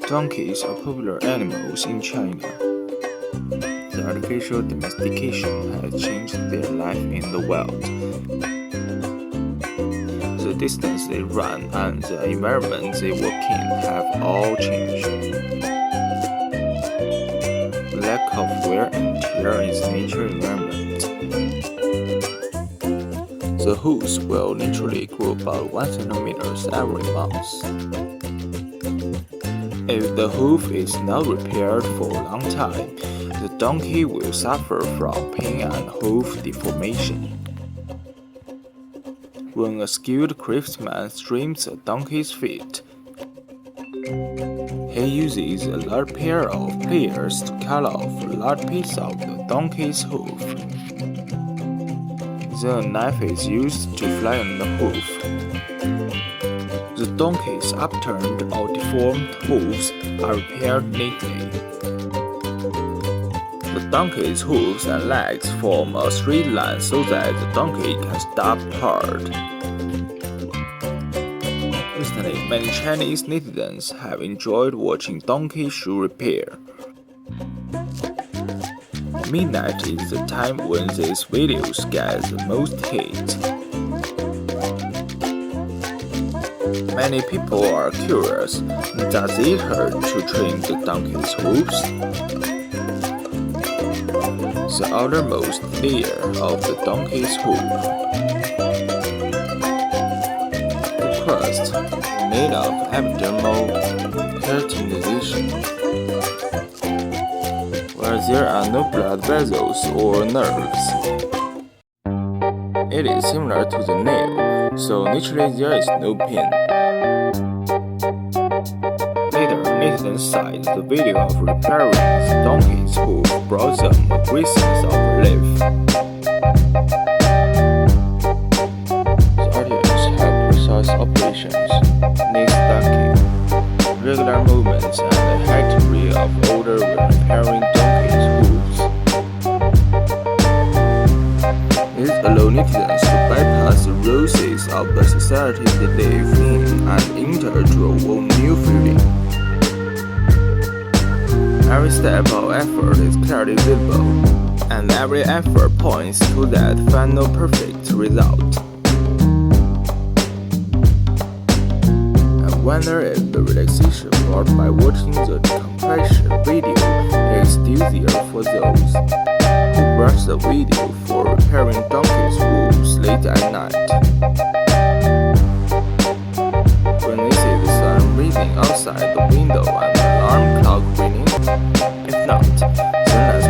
Donkeys are popular animals in China. The artificial domestication has changed their life in the wild. The distance they run and the environment they work in have all changed. The lack of wear and tear in the nature environment. The hooves will naturally grow about 1 cm every month. If the hoof is not repaired for a long time, the donkey will suffer from pain and hoof deformation. When a skilled craftsman trims a donkey's feet, he uses a large pair of pliers to cut off a large piece of the donkey's hoof. Then a knife is used to flatten the hoof. The donkey's upturned or deformed hooves are repaired neatly. The donkey's hooves and legs form a straight line so that the donkey can stop hard. Recently, many Chinese netizens have enjoyed watching donkey shoe repair. Midnight is the time when these videos get the most hit. Many people are curious, does it hurt to trim the donkey's hooves? The outermost layer of the donkey's hoof. The crust made of epidermal keratinization, where there are no blood vessels or nerves. It is similar to the nail, so naturally there is no pain. Later, netizens cite the video of repairing the donkey's hoof brought them a great sense of relief. The artists have precise operations, neat stacking, regular movements, and a high degree of order when repairing donkey's hooves. This allows netizens to bypass the rules of the society they live in and enter to a new feeling. Every step of effort is clearly visible, and every effort points to that final perfect result. I wonder if the relaxation brought by watching the compression video is still there for those who watch the video for repairing donkey's hooves late at night. When they see the sun rising outside the window and the alarm clock ringing, if not, then let's